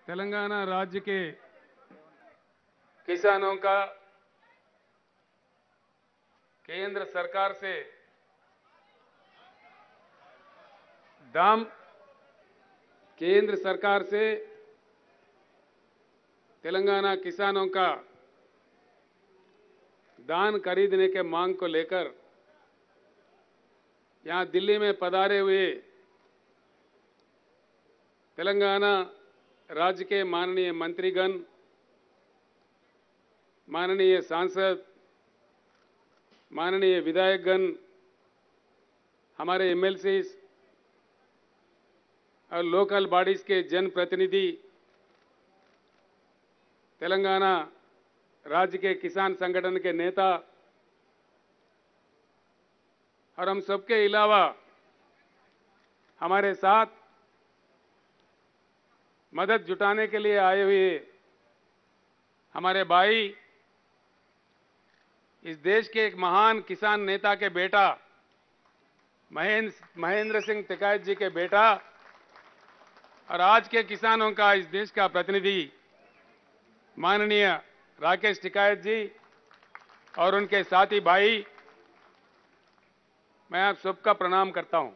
तेलंगाना राज्य के किसानों का केंद्र सरकार से दाम केंद्र सरकार से तेलंगाना किसानों का धान खरीदने के मांग को लेकर यहां दिल्ली में पधारे हुए तेलंगाना राज्य के माननीय मंत्रीगण, माननीय सांसद, माननीय विधायकगण, हमारे एमएलसीज और लोकल बॉडीज के जनप्रतिनिधि, तेलंगाना राज्य के किसान संगठन के नेता और हम सबके अलावा हमारे साथ मदद जुटाने के लिए आए हुए हमारे भाई, इस देश के एक महान किसान नेता के बेटा महेंद्र सिंह टिकैत जी के बेटा और आज के किसानों का इस देश का प्रतिनिधि माननीय राकेश टिकैत जी और उनके साथी भाई, मैं आप सबका प्रणाम करता हूं।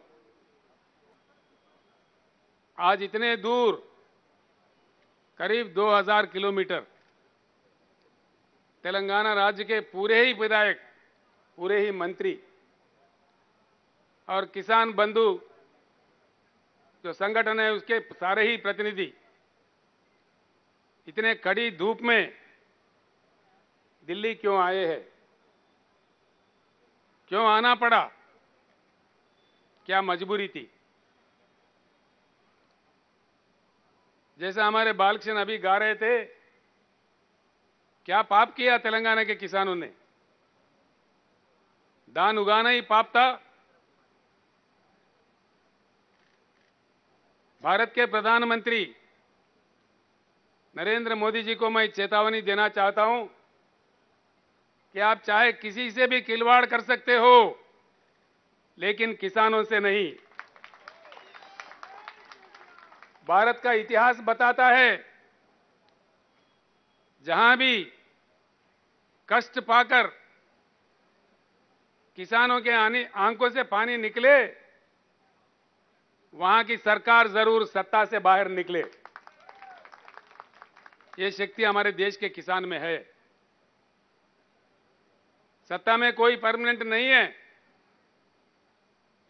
आज इतने दूर करीब 2000 किलोमीटर तेलंगाना राज्य के पूरे ही विधायक, पूरे ही मंत्री और किसान बंधु जो संगठन है उसके सारे ही प्रतिनिधि इतने कड़ी धूप में दिल्ली क्यों आए हैं? क्यों आना पड़ा? क्या मजबूरी थी? जैसा हमारे बालकृष्ण अभी गा रहे थे, क्या पाप किया तेलंगाना के किसानों ने? धान उगाना ही पाप था? भारत के प्रधानमंत्री नरेंद्र मोदी जी को मैं चेतावनी देना चाहता हूं कि आप चाहे किसी से भी खिलवाड़ कर सकते हो, लेकिन किसानों से नहीं। भारत का इतिहास बताता है, जहां भी कष्ट पाकर किसानों के आंखों से पानी निकले, वहां की सरकार जरूर सत्ता से बाहर निकले। ये शक्ति हमारे देश के किसान में है। सत्ता में कोई परमानेंट नहीं है,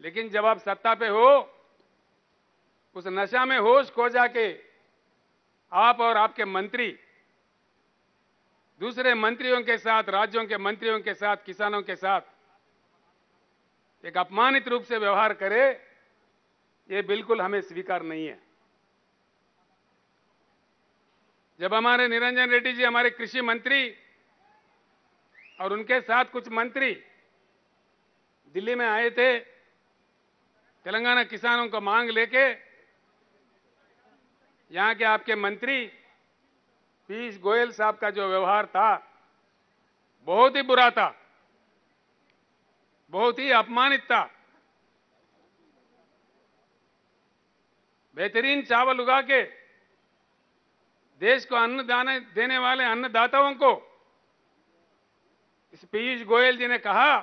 लेकिन जब आप सत्ता पे हो, उस नशा में होश खो जाके आप और आपके मंत्री दूसरे मंत्रियों के साथ, राज्यों के मंत्रियों के साथ, किसानों के साथ एक अपमानित रूप से व्यवहार करे, ये बिल्कुल हमें स्वीकार नहीं है। जब हमारे निरंजन रेड्डी जी, हमारे कृषि मंत्री और उनके साथ कुछ मंत्री दिल्ली में आए थे तेलंगाना किसानों को मांग लेके, यहां के आपके मंत्री पीयूष गोयल साहब का जो व्यवहार था बहुत ही बुरा था, बहुत ही अपमानित था। बेहतरीन चावल उगा के देश को अन्न देने वाले अन्नदाताओं को इस पीयूष गोयल जी ने कहा,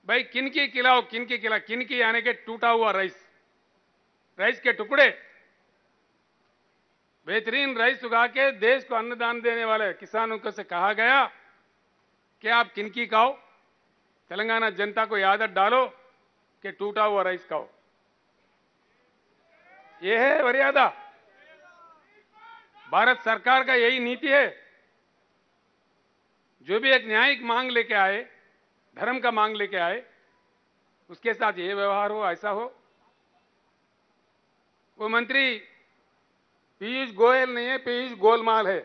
भाई किनकी खिलाओ, किनकी खिलाओ, किनकी यानी के टूटा हुआ राइस के टुकड़े, बेहतरीन राइस उगा के देश को अन्नदान देने वाले किसानों को से कहा गया कि आप किनकी खाओ, तेलंगाना जनता को आदत डालो कि टूटा हुआ राइस खाओ। यह है मर्यादा। भारत सरकार का यही नीति है। जो भी एक न्यायिक मांग लेके आए, धर्म का मांग लेके आए, उसके साथ ये व्यवहार हो, ऐसा हो। वो मंत्री पीयूष गोयल नहीं है, पीयूष गोलमाल है।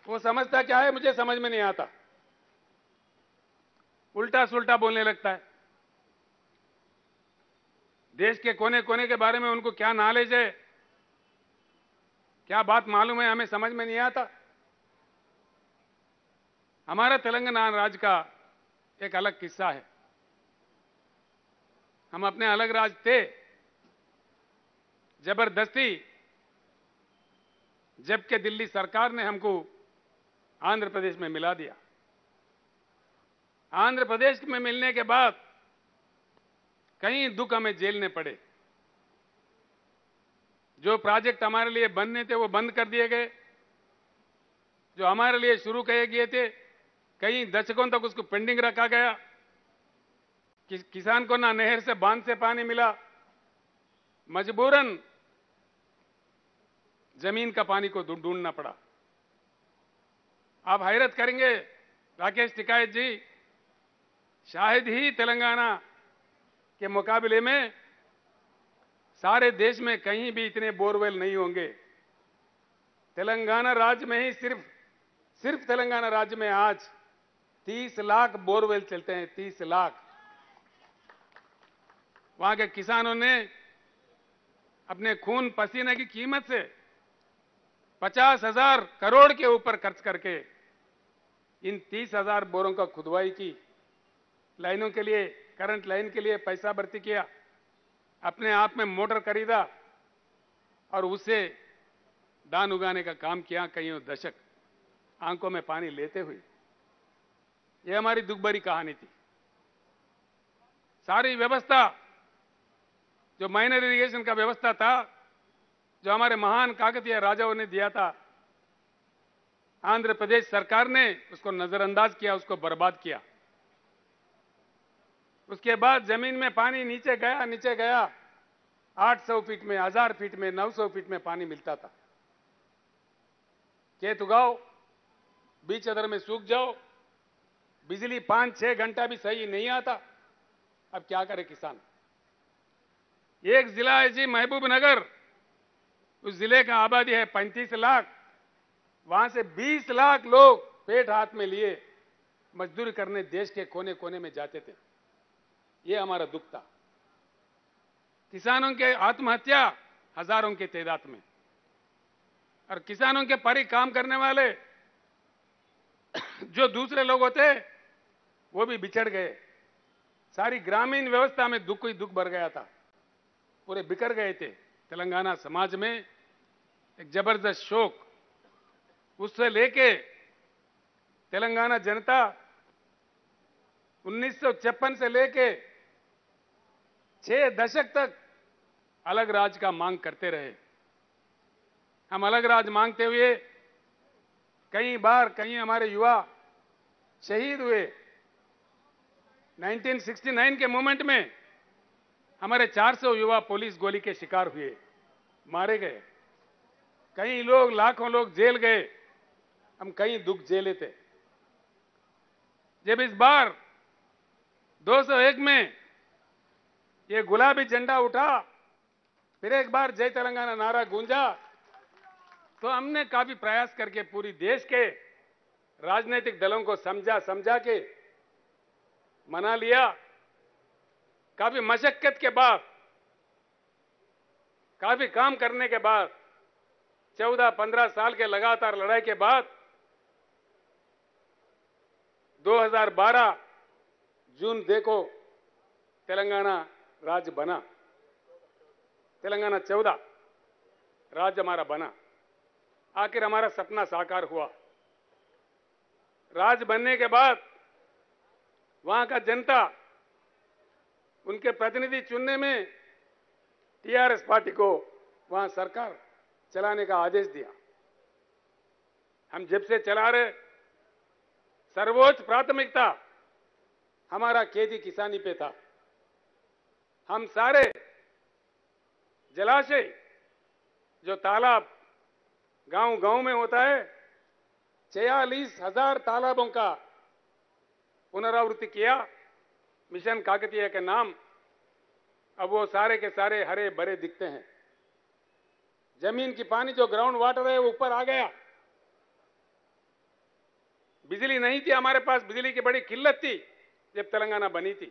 वो समझता क्या है, मुझे समझ में नहीं आता। उल्टा सुल्टा बोलने लगता है। देश के कोने कोने के बारे में उनको क्या नॉलेज है, क्या बात मालूम है, हमें समझ में नहीं आता। हमारा तेलंगाना राज्य का एक अलग किस्सा है। हम अपने अलग राज्य थे, जबरदस्ती, जबकि दिल्ली सरकार ने हमको आंध्र प्रदेश में मिला दिया। आंध्र प्रदेश में मिलने के बाद कई दुख हमें झेलने पड़े। जो प्रोजेक्ट हमारे लिए बनने थे वो बंद कर दिए गए। जो हमारे लिए शुरू किए गए थे कई दशकों तक उसको पेंडिंग रखा गया। किसान को ना नहर से बांध से पानी मिला, मजबूरन जमीन का पानी को ढूंढना पड़ा। आप हैरत करेंगे राकेश टिकैत जी, शायद ही तेलंगाना के मुकाबले में सारे देश में कहीं भी इतने बोरवेल नहीं होंगे। तेलंगाना राज्य में ही सिर्फ तेलंगाना राज्य में आज 30 लाख बोरवेल चलते हैं। 30 लाख। वहां के किसानों ने अपने खून पसीने की कीमत से 50,000 करोड़ के ऊपर खर्च करके इन 30,000 बोरों का खुदवाई की, लाइनों के लिए, करंट लाइन के लिए पैसा भर्ती किया, अपने आप में मोटर खरीदा और उससे धान उगाने का काम किया कईयों दशक, आंखों में पानी लेते हुए। यह हमारी दुख भरी कहानी थी। सारी व्यवस्था, जो माइनर इरिगेशन का व्यवस्था था, जो हमारे महान काकतीय राजाओं ने दिया था, आंध्र प्रदेश सरकार ने उसको नजरअंदाज किया, उसको बर्बाद किया। उसके बाद जमीन में पानी नीचे गया 800 फीट में, 1000 फीट में, 900 फीट में पानी मिलता था। खेत उगाओ, बीच अदर में सूख जाओ, बिजली 5-6 घंटा भी सही नहीं आता। अब क्या करे किसान। एक जिला है जी महबूबनगर, उस जिले का आबादी है 35 लाख। वहां से 20 लाख लोग पेट हाथ में लिए मजदूरी करने देश के कोने कोने में जाते थे। ये हमारा दुख था। किसानों के आत्महत्या हजारों की तादाद में, और किसानों के परी काम करने वाले जो दूसरे लोग होते वो भी बिछड़ गए। सारी ग्रामीण व्यवस्था में दुख ही दुख भर गया था, पूरे बिखर गए थे। तेलंगाना समाज में एक जबरदस्त शोक, उससे लेके तेलंगाना जनता 1956 से लेके 6 दशक तक अलग राज्य का मांग करते रहे। हम अलग राज्य मांगते हुए कई बार कई हमारे युवा शहीद हुए। 1969 के मूवमेंट में हमारे 400 युवा पुलिस गोली के शिकार हुए, मारे गए। कई लोग, लाखों लोग जेल गए। हम कई दुख झेले थे। जब इस बार 201 में ये गुलाबी झंडा उठा, फिर एक बार जय तेलंगाना नारा गूंजा, तो हमने काफी प्रयास करके पूरी देश के राजनीतिक दलों को समझा के मना लिया। काफी मशक्कत के बाद, काफी काम करने के बाद, 14-15 साल के लगातार लड़ाई के बाद 2012 जून देखो तेलंगाना राज्य बना। तेलंगाना 14 राज्य हमारा बना। आखिर हमारा सपना साकार हुआ। राज्य बनने के बाद वहां का जनता उनके प्रतिनिधि चुनने में टीआरएस पार्टी को वहां सरकार चलाने का आदेश दिया। हम जब से चला रहे, सर्वोच्च प्राथमिकता हमारा खेती किसानी पे था। हम सारे जलाशय, जो तालाब गांव-गांव में होता है, 46,000 तालाबों का पुनरावृत्ति किया मिशन काकतीय के नाम। अब वो सारे के सारे हरे भरे दिखते हैं। जमीन की पानी जो ग्राउंड वाटर है वो ऊपर आ गया। बिजली नहीं थी हमारे पास, बिजली की बड़ी किल्लत थी जब तेलंगाना बनी थी।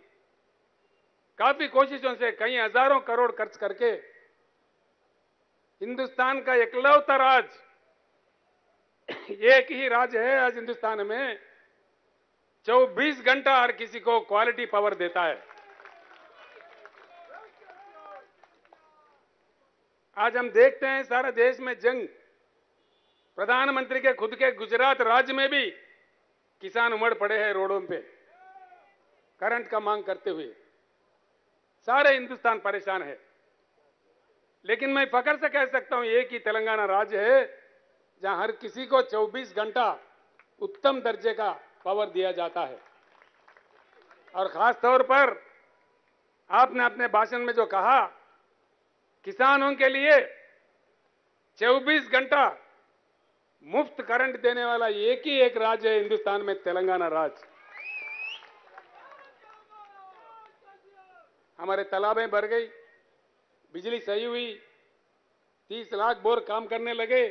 काफी कोशिशों से कई हजारों करोड़ खर्च करके हिंदुस्तान का इकलौता राज्य, एक ही राज्य है आज हिंदुस्तान में 24 घंटा हर किसी को क्वालिटी पावर देता है। आज हम देखते हैं सारा देश में जंग, प्रधानमंत्री के खुद के गुजरात राज्य में भी किसान उमड़ पड़े हैं रोडों पे करंट का मांग करते हुए। सारे हिंदुस्तान परेशान है। लेकिन मैं फख्र से कह सकता हूं एक ही तेलंगाना राज्य है जहां हर किसी को 24 घंटा उत्तम दर्जे का पावर दिया जाता है। और खास तौर पर आपने अपने भाषण में जो कहा, किसानों के लिए 24 घंटा मुफ्त करंट देने वाला एक ही एक राज्य है हिंदुस्तान में, तेलंगाना राज्य। हमारे तालाबें भर गई, बिजली सही हुई, 30 लाख बोर काम करने लगे,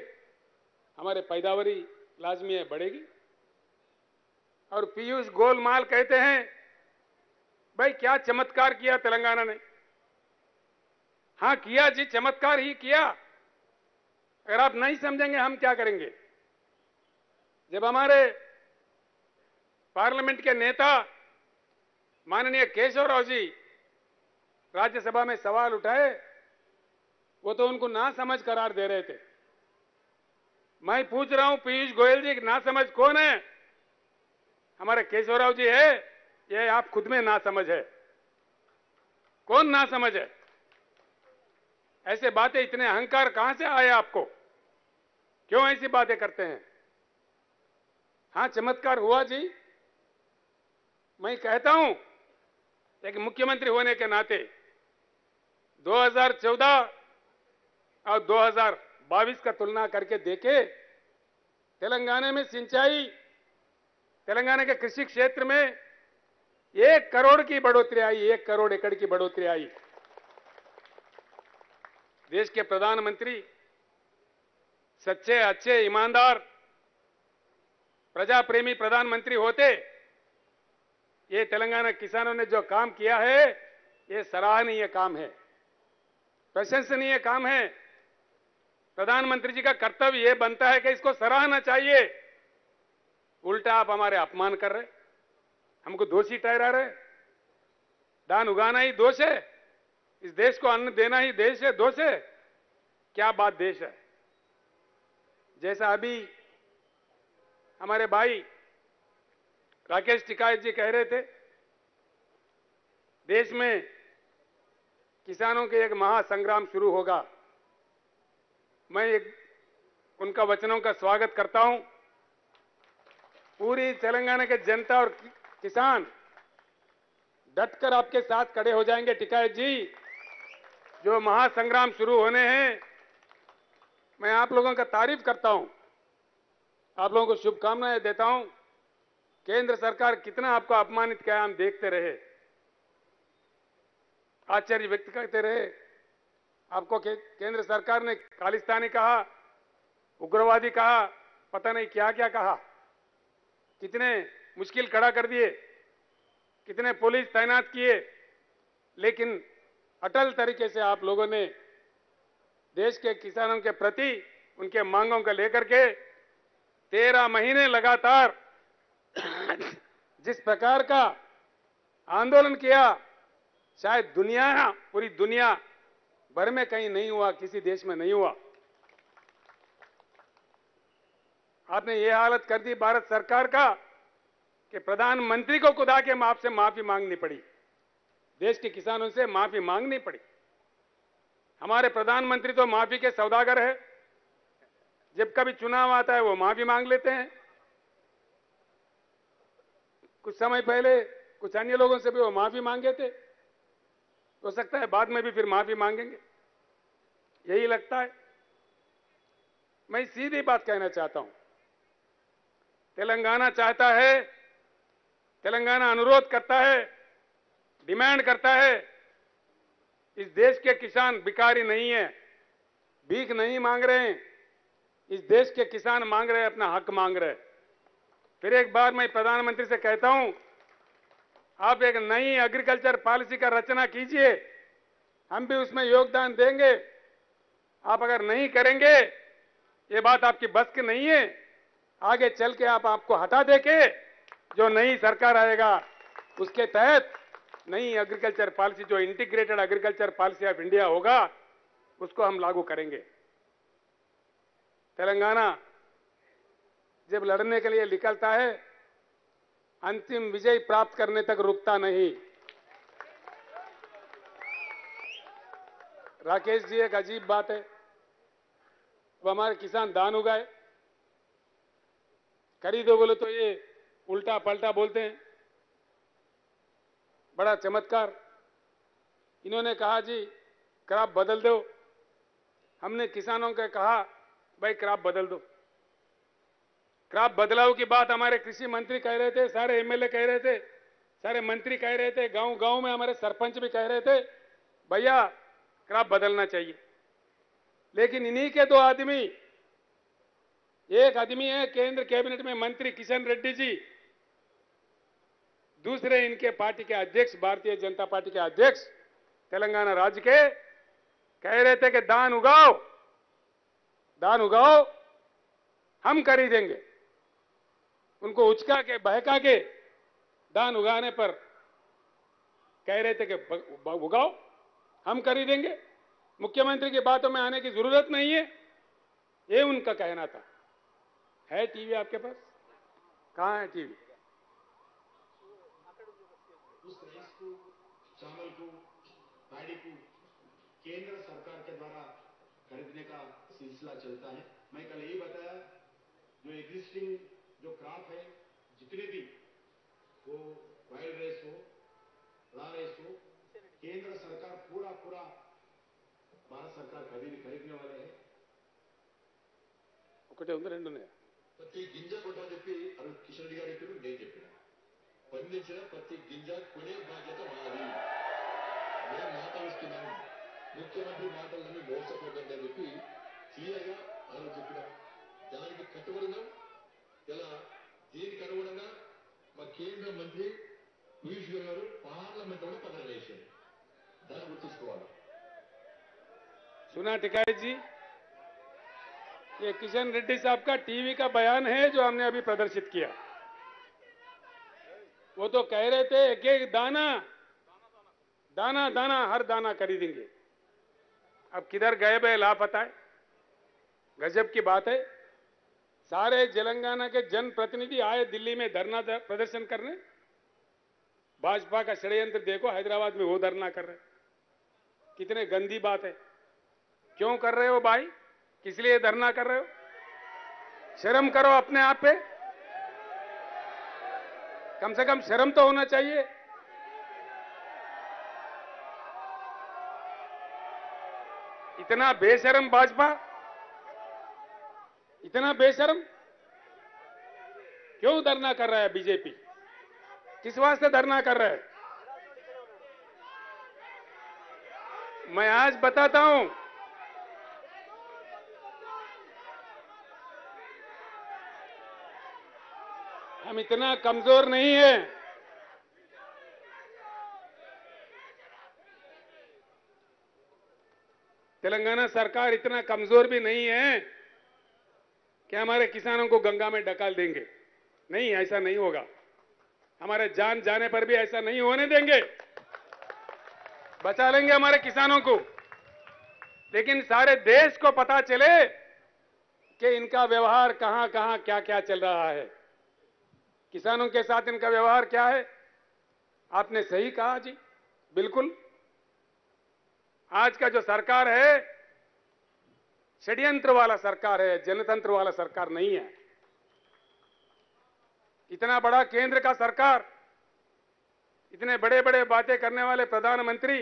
हमारे पैदावारी लाजमी है बढ़ेगी। और पीयूष गोलमाल कहते हैं, भाई क्या चमत्कार किया तेलंगाना ने। हां किया जी, चमत्कार ही किया। अगर आप नहीं समझेंगे हम क्या करेंगे। जब हमारे पार्लियामेंट के नेता माननीय केशव राव जी राज्यसभा में सवाल उठाए, वो तो उनको ना समझ करार दे रहे थे। मैं पूछ रहा हूं पीयूष गोयल जी, ना समझ कौन है? हमारे केशव राव जी है, ये आप खुद में ना समझ है। कौन ना समझ है? ऐसे बातें, इतने अहंकार कहां से आए आपको? क्यों ऐसी बातें करते हैं? हां चमत्कार हुआ जी। मैं कहता हूं एक मुख्यमंत्री होने के नाते 2014 और 2022 का तुलना करके देखे, तेलंगाना में सिंचाई, तेलंगाना के कृषि क्षेत्र में 1 करोड़ की बढ़ोतरी आई, 1 करोड़ एकड़ की बढ़ोतरी आई। देश के प्रधानमंत्री सच्चे, अच्छे, ईमानदार, प्रजा प्रेमी प्रधानमंत्री होते, ये तेलंगाना किसानों ने जो काम किया है, ये सराहनीय काम है, प्रशंसनीय काम है। प्रधानमंत्री जी का कर्तव्य यह बनता है कि इसको सराहना चाहिए। उल्टा आप हमारे अपमान कर रहे, हमको दोषी ठहरा रहे। धान उगाना ही दोष है, इस देश को अन्न देना ही देश है, दोष है? क्या बात देश है? जैसा अभी हमारे भाई राकेश टिकायत जी कह रहे थे, देश में किसानों के एक महासंग्राम शुरू होगा। मैं उनका वचनों का स्वागत करता हूं। पूरी तेलंगाना के जनता और किसान डटकर आपके साथ खड़े हो जाएंगे। टिकायत जी, जो महासंग्राम शुरू होने हैं, मैं आप लोगों का तारीफ करता हूं, आप लोगों को शुभकामनाएं देता हूं। केंद्र सरकार कितना आपको अपमानित किया हम देखते रहे, आश्चर्य व्यक्त करते रहे। आपको केंद्र सरकार ने खालिस्तानी कहा, उग्रवादी कहा, पता नहीं क्या क्या कहा, कितने मुश्किल खड़ा कर दिए, कितने पुलिस तैनात किए, लेकिन अटल तरीके से आप लोगों ने देश के किसानों के प्रति उनके मांगों को लेकर के 13 महीने लगातार जिस प्रकार का आंदोलन किया, शायद दुनिया, पूरी दुनिया भर में कहीं नहीं हुआ, किसी देश में नहीं हुआ। आपने ये हालत कर दी भारत सरकार का कि प्रधानमंत्री को खुद आके आपसे माफी मांगनी पड़ी, देश के किसानों से माफी मांगनी पड़ी। हमारे प्रधानमंत्री तो माफी के सौदागर है, जब कभी चुनाव आता है वो माफी मांग लेते हैं। कुछ समय पहले कुछ अन्य लोगों से भी वो माफी मांगे थे, हो सकता है बाद में भी फिर माफी मांगेंगे, यही लगता है। मैं सीधी बात कहना चाहता हूं, तेलंगाना चाहता है, तेलंगाना अनुरोध करता है, डिमांड करता है, इस देश के किसान भिखारी नहीं है, भीख नहीं मांग रहे हैं। इस देश के किसान मांग रहे हैं, अपना हक मांग रहे हैं। फिर एक बार मैं प्रधानमंत्री से कहता हूं, आप एक नई एग्रीकल्चर पॉलिसी का रचना कीजिए, हम भी उसमें योगदान देंगे। आप अगर नहीं करेंगे, ये बात आपकी बस की नहीं है, आगे चल के आपको हटा देके जो नई सरकार आएगा उसके तहत नई एग्रीकल्चर पॉलिसी, जो integrated agriculture policy of India होगा, उसको हम लागू करेंगे। तेलंगाना जब लड़ने के लिए निकलता है, अंतिम विजय प्राप्त करने तक रुकता नहीं। राकेश जी, एक अजीब बात है, वो हमारे किसान धान उगाए, खरीदो बोले तो ये उल्टा पलटा बोलते हैं। बड़ा चमत्कार, इन्होंने कहा जी क्रॉप बदल दो। हमने किसानों को कहा भाई क्रॉप बदल दो। क्रॉप बदलाव की बात हमारे कृषि मंत्री कह रहे थे, सारे एमएलए कह रहे थे, सारे मंत्री कह रहे थे, गांव गांव में हमारे सरपंच भी कह रहे थे भैया क्रॉप बदलना चाहिए। लेकिन इन्हीं के दो आदमी, एक आदमी है केंद्र कैबिनेट में मंत्री किशन रेड्डी जी, दूसरे इनके पार्टी के अध्यक्ष, भारतीय जनता पार्टी के अध्यक्ष तेलंगाना राज्य के, कह रहे थे कि धान उगाओ, धान उगाओ, हम खरीदेंगे। उनको उचका के बहका के धान उगाने पर कह रहे थे कि उगाओ, हम खरीदेंगे। मुख्यमंत्री की बातों में आने की जरूरत नहीं है, ये उनका कहना था। है टीवी आपके पास? कहां है टीवी? उस राइस को, चावल को, पैडी को केंद्र सरकार के द्वारा खरीदने का सिलसिला चलता है। मैं कल यही बताया, जो एग्जिस्टिंग जो क्रॉप है, जितने भी वो वाइल्ड राइस हो, रा राइस हो, केंद्र सरकार पूरा भारत सरकार खरीदने वाले है। ఒకటే ఉంది రెండు ఉన్నాయా? ప్రతి గింజ కొట్టని చెప్పి కిషన్ రెడ్డి గారు చెప్పారు, నేను చెప్పిన పండించిన ప్రతి గింజ కొనే బాధ్యత మాది. నేను మాట ఇస్తున్నాను, ముఖ్యమంత్రి మాటలని మోసపోకండి అని చెప్పి క్లియర్గా ఆయన చెప్పినాం. దానికి కట్టుబడినాం. ఇలా దీనికి అనుగుణంగా మా కేంద్ర మంత్రి పీయూష్ గోయల్ గారు పార్లమెంట్ లో పదవి చేశారు. దాన్ని గుర్తుంచుకోవాలి. सुना टिकाई जी, ये किशन रेड्डी साहब का टीवी का बयान है जो हमने अभी प्रदर्शित किया। वो तो कह रहे थे एक एक दाना दाना दाना हर दाना खरीदेंगे। अब किधर गए बे लापता है। गजब की बात है, सारे तेलंगाना के जनप्रतिनिधि आए दिल्ली में धरना प्रदर्शन करने। भाजपा का षड्यंत्र देखो, हैदराबाद में वो धरना कर रहे। कितने गंदी बात है। क्यों कर रहे हो भाई? किस लिए धरना कर रहे हो? शर्म करो अपने आप पे, कम से कम शर्म तो होना चाहिए। इतना बेशर्म भाजपा, इतना बेशर्म क्यों धरना कर रहा है बीजेपी? किस वास्ते धरना कर रहा है? मैं आज बताता हूं, हम इतना कमजोर नहीं है। तेलंगाना सरकार इतना कमजोर भी नहीं है कि हमारे किसानों को गंगा में डकाल देंगे। नहीं, ऐसा नहीं होगा। हमारे जान जाने पर भी ऐसा नहीं होने देंगे। बचा लेंगे हमारे किसानों को। लेकिन सारे देश को पता चले कि इनका व्यवहार कहां कहां क्या क्या चल रहा है, किसानों के साथ इनका व्यवहार क्या है। आपने सही कहा जी, बिल्कुल। आज का जो सरकार है षड्यंत्र वाला सरकार है, जनतंत्र वाला सरकार नहीं है। इतना बड़ा केंद्र का सरकार, इतने बड़े बड़े बातें करने वाले प्रधानमंत्री,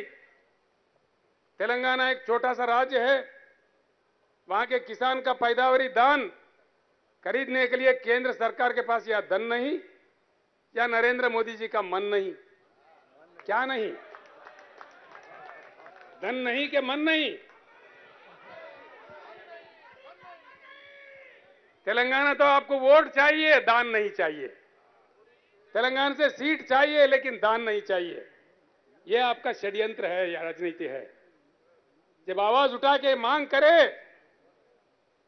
तेलंगाना एक छोटा सा राज्य है, वहां के किसान का पैदावारी धान खरीदने के लिए केंद्र सरकार के पास या धन नहीं या नरेंद्र मोदी जी का मन नहीं। क्या नहीं? धन नहीं कि मन नहीं? तेलंगाना तो आपको वोट चाहिए, दान नहीं चाहिए। तेलंगाना से सीट चाहिए लेकिन दान नहीं चाहिए। यह आपका षड्यंत्र है या राजनीति है। जब आवाज उठा के मांग करे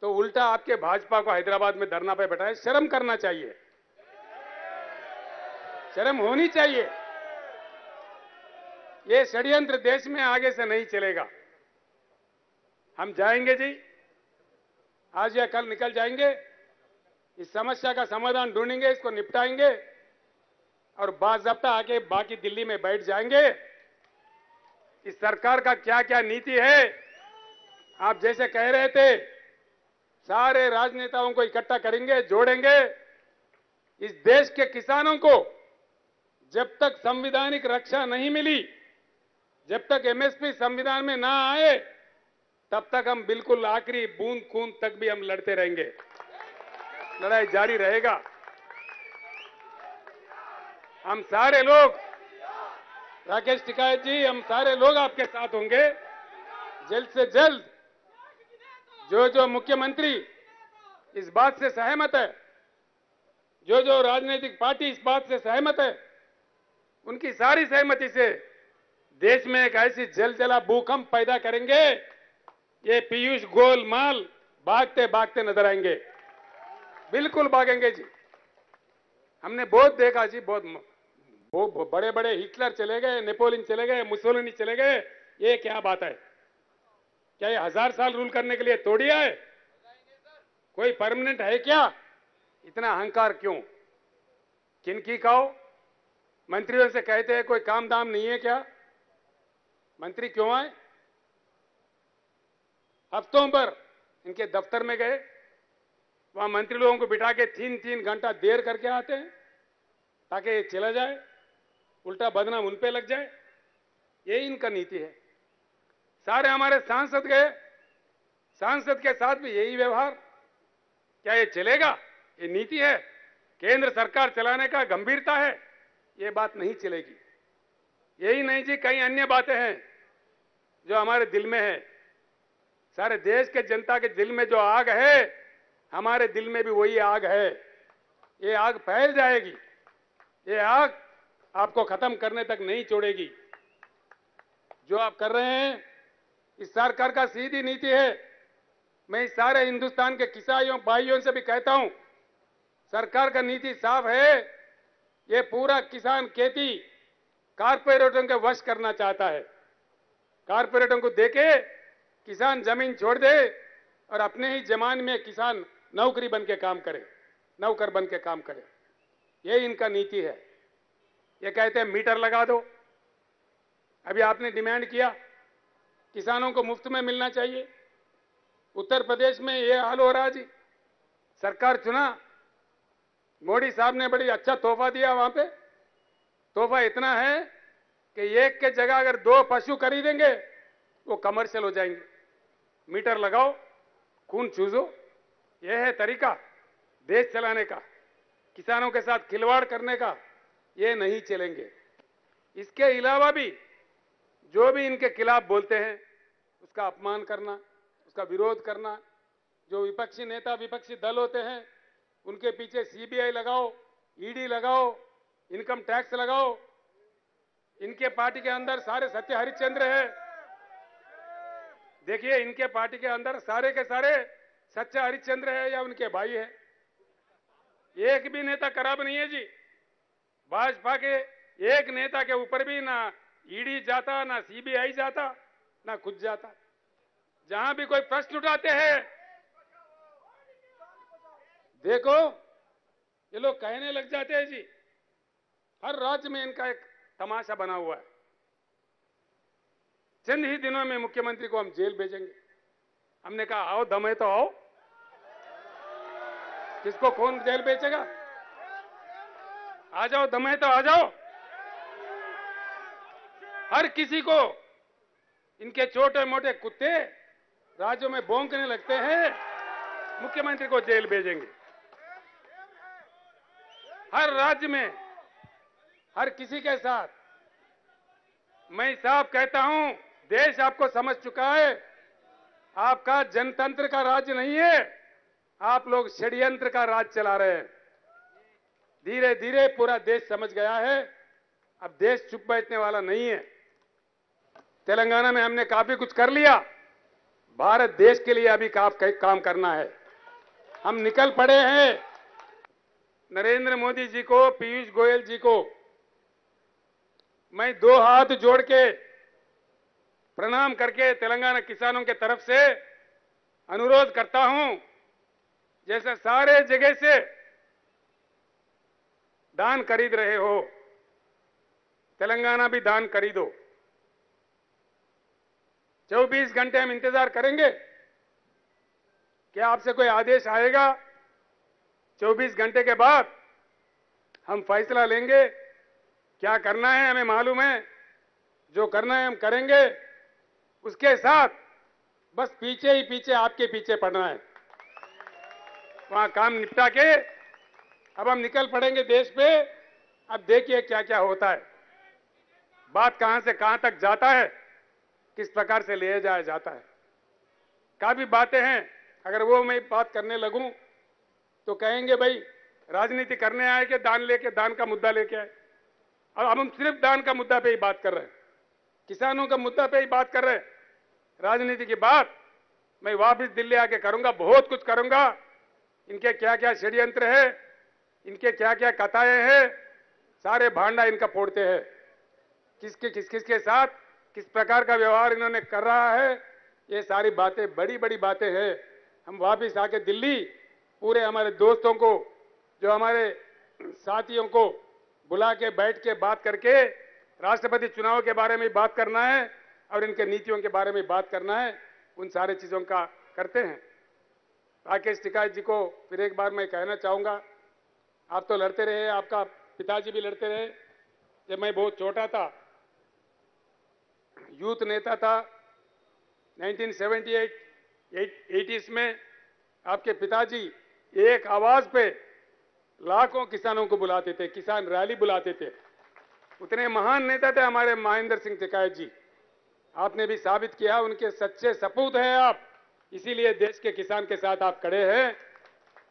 तो उल्टा आपके भाजपा को हैदराबाद में धरना पे बैठाए। शर्म करना चाहिए, शर्म होनी चाहिए। ये षड्यंत्र देश में आगे से नहीं चलेगा। हम जाएंगे जी, आज या कल निकल जाएंगे, इस समस्या का समाधान ढूंढेंगे, इसको निपटाएंगे और बाज़ाब्ता आके बाकी दिल्ली में बैठ जाएंगे। इस सरकार का क्या क्या नीति है, आप जैसे कह रहे थे, सारे राजनेताओं को इकट्ठा करेंगे, जोड़ेंगे। इस देश के किसानों को जब तक संवैधानिक रक्षा नहीं मिली, जब तक एमएसपी संविधान में ना आए, तब तक हम बिल्कुल आखिरी बूंद खून तक भी हम लड़ते रहेंगे, लड़ाई जारी रहेगा। हम सारे लोग, राकेश टिकैत जी, हम सारे लोग आपके साथ होंगे। जल्द से जल्द जो मुख्यमंत्री इस बात से सहमत है, जो राजनीतिक पार्टी इस बात से सहमत है, उनकी सारी सहमति से देश में एक ऐसी जलजला भूकंप पैदा करेंगे, ये पीयूष गोलमाल भागते भागते नजर आएंगे, बिल्कुल भागेंगे जी। हमने बहुत देखा जी, बहुत बड़े बड़े हिटलर चले गए, नेपोलियन चले गए, मुसोलिनी चले गए, ये क्या बात है? क्या ये 1000 साल रूल करने के लिए तोड़ी है? कोई परमानेंट है क्या? इतना अहंकार क्यों? किनकी कहो? मंत्रियों से कहते हैं कोई काम दाम नहीं है क्या? मंत्री क्यों आए? हफ्तों पर इनके दफ्तर में गए, वहां मंत्री लोगों को बिठा के 3-3 घंटा देर करके आते हैं ताकि ये चला जाए, उल्टा बदनाम उन पे लग जाए। यही इनका नीति है। सारे हमारे सांसद गए, सांसद के साथ भी यही व्यवहार। क्या ये चलेगा? ये नीति है, केंद्र सरकार चलाने का गंभीरता है, ये बात नहीं चलेगी। यही नहीं जी, कई अन्य बातें हैं जो हमारे दिल में है। सारे देश के जनता के दिल में जो आग है, हमारे दिल में भी वही आग है। ये आग फैल जाएगी, ये आग आपको खत्म करने तक नहीं छोड़ेगी। जो आप कर रहे हैं, इस सरकार का सीधी नीति है। मैं इस सारे हिंदुस्तान के किसानों भाइयों से भी कहता हूं, सरकार का नीति साफ है। ये पूरा किसान खेती कारपोरेटों के वश करना चाहता है। कारपोरेटों को देके किसान जमीन छोड़ दे और अपने ही जमीन में किसान नौकरी बन के काम करे, नौकर बन के काम करे। ये इनका नीति है। ये कहते हैं मीटर लगा दो। अभी आपने डिमांड किया किसानों को मुफ्त में मिलना चाहिए। उत्तर प्रदेश में ये हाल हो रहा जी। सरकार चुना, मोदी साहब ने बड़ी अच्छा तोहफा दिया। वहां पे तोहफा इतना है कि एक के जगह अगर 2 पशु खरीदेंगे वो कमर्शियल हो जाएंगे। मीटर लगाओ, खून चूसो। यह है तरीका देश चलाने का, किसानों के साथ खिलवाड़ करने का। ये नहीं चलेंगे। इसके अलावा भी जो भी इनके खिलाफ बोलते हैं उसका अपमान करना, उसका विरोध करना, जो विपक्षी नेता विपक्षी दल होते हैं उनके पीछे सीबीआई लगाओ, ईडी लगाओ, इनकम टैक्स लगाओ। इनके पार्टी के अंदर सारे सत्य हरिश्चंद्र है। देखिए, इनके पार्टी के अंदर सारे के सारे सच्चा हरिश्चंद्र है या उनके भाई है। एक भी नेता खराब नहीं है जी। भाजपा के एक नेता के ऊपर भी ना ईडी जाता, ना सीबीआई जाता, ना खुद जाता। जहां भी कोई प्रश्न उठाते हैं, देखो ये लोग कहने लग जाते हैं जी। हर राज्य में इनका एक तमाशा बना हुआ है। चंद ही दिनों में मुख्यमंत्री को हम जेल भेजेंगे। हमने कहा आओ, दम है तो आओ। किसको कौन जेल भेजेगा? आ जाओ, दम है तो आ जाओ। हर किसी को इनके छोटे मोटे कुत्ते राज्यों में भौंकने लगते हैं, मुख्यमंत्री को जेल भेजेंगे। हर राज्य में हर किसी के साथ। मैं साफ कहता हूं, देश आपको समझ चुका है। आपका जनतंत्र का राज्य नहीं है, आप लोग षड्यंत्र का राज चला रहे हैं। धीरे धीरे पूरा देश समझ गया है। अब देश चुप बैठने वाला नहीं है। तेलंगाना में हमने काफी कुछ कर लिया। भारत देश के लिए अभी काम करना है। हम निकल पड़े हैं। नरेंद्र मोदी जी को, पीयूष गोयल जी को मैं 2 हाथ जोड़ के प्रणाम करके तेलंगाना किसानों के तरफ से अनुरोध करता हूं, जैसे सारे जगह से धान खरीद रहे हो, तेलंगाना भी धान खरीदो। 24 घंटे हम इंतजार करेंगे। क्या आपसे कोई आदेश आएगा? 24 घंटे के बाद हम फैसला लेंगे। क्या करना है हमें मालूम है, जो करना है हम करेंगे। उसके साथ बस पीछे ही पीछे आपके पीछे पड़ना है। वहां काम निपटा के अब हम निकल पड़ेंगे देश पे। अब देखिए क्या क्या होता है, बात कहां से कहां तक जाता है, किस प्रकार से ले जाया जाता है। काफी बातें हैं, अगर वो मैं बात करने लगूं तो कहेंगे भाई राजनीति करने आए कि दान का मुद्दा लेके आए। अब हम सिर्फ दान का मुद्दा पे ही बात कर रहे हैं, किसानों का मुद्दा पे ही बात कर रहे हैं। राजनीति की बात मैं वापस दिल्ली आके करूंगा, बहुत कुछ करूंगा। इनके क्या क्या षड्यंत्र है, इनके क्या क्या कथाएं हैं, सारे भांडा इनका फोड़ते हैं। किसके साथ किस प्रकार का व्यवहार इन्होंने कर रहा है, ये सारी बातें बड़ी बड़ी बातें हैं। हम वापस आके दिल्ली पूरे हमारे दोस्तों को, जो हमारे साथियों को बुला के बैठ के बात करके राष्ट्रपति चुनाव के बारे में बात करना है और इनके नीतियों के बारे में बात करना है। उन सारे चीजों का करते हैं। राकेश टिकैत जी को फिर एक बार मैं कहना चाहूंगा, आप तो लड़ते रहे, आपका पिताजी भी लड़ते रहे। जब मैं बहुत छोटा था, यूथ नेता था 1978 80s में, आपके पिताजी एक आवाज पे लाखों किसानों को बुलाते थे, किसान रैली बुलाते थे। उतने महान नेता थे हमारे महेंद्र सिंह टिकैत जी। आपने भी साबित किया, उनके सच्चे सपूत हैं आप, इसीलिए देश के किसान के साथ आप खड़े हैं।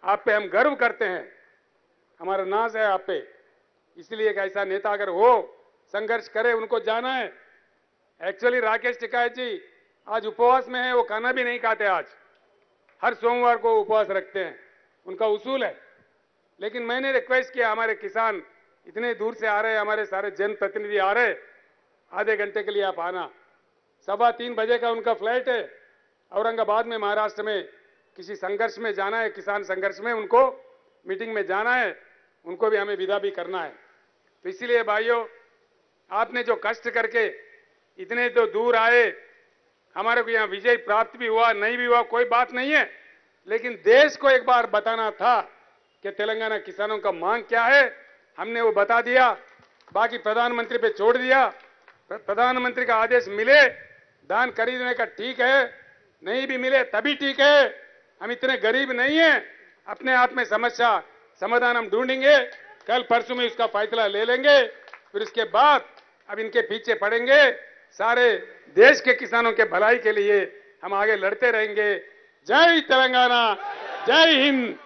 आप पे हम गर्व करते हैं, हमारा नाज है आप पे। इसलिए एक ऐसा नेता अगर हो, संघर्ष करे, उनको जाना है। एक्चुअली राकेश टिकैत जी आज उपवास में है, वो खाना भी नहीं खाते। आज हर सोमवार को उपवास रखते हैं, उनका उसूल है। लेकिन मैंने रिक्वेस्ट किया, हमारे किसान इतने दूर से आ रहे हैं, हमारे सारे जनप्रतिनिधि आ रहे, आधे घंटे के लिए आप आना। 3:15 बजे का उनका फ्लाइट है, औरंगाबाद में महाराष्ट्र में किसी संघर्ष में जाना है, किसान संघर्ष में उनको मीटिंग में जाना है, उनको भी हमें विदा भी करना है। तो इसीलिए भाइयों, आपने जो कष्ट करके इतने तो दूर आए, हमारे को यहां विजय प्राप्त भी हुआ, नहीं भी हुआ, कोई बात नहीं है। लेकिन देश को एक बार बताना था कि तेलंगाना किसानों का मांग क्या है, हमने वो बता दिया। बाकी प्रधानमंत्री पे छोड़ दिया। प्रधानमंत्री का आदेश मिले धान खरीदने का, ठीक है, नहीं भी मिले तभी ठीक है। हम इतने गरीब नहीं हैं, अपने हाथ में समस्या समाधान हम ढूंढेंगे, कल परसों में उसका फैसला ले लेंगे। फिर उसके बाद अब इनके पीछे पड़ेंगे, सारे देश के किसानों के भलाई के लिए हम आगे लड़ते रहेंगे। जय तेलंगाना, जय हिंद।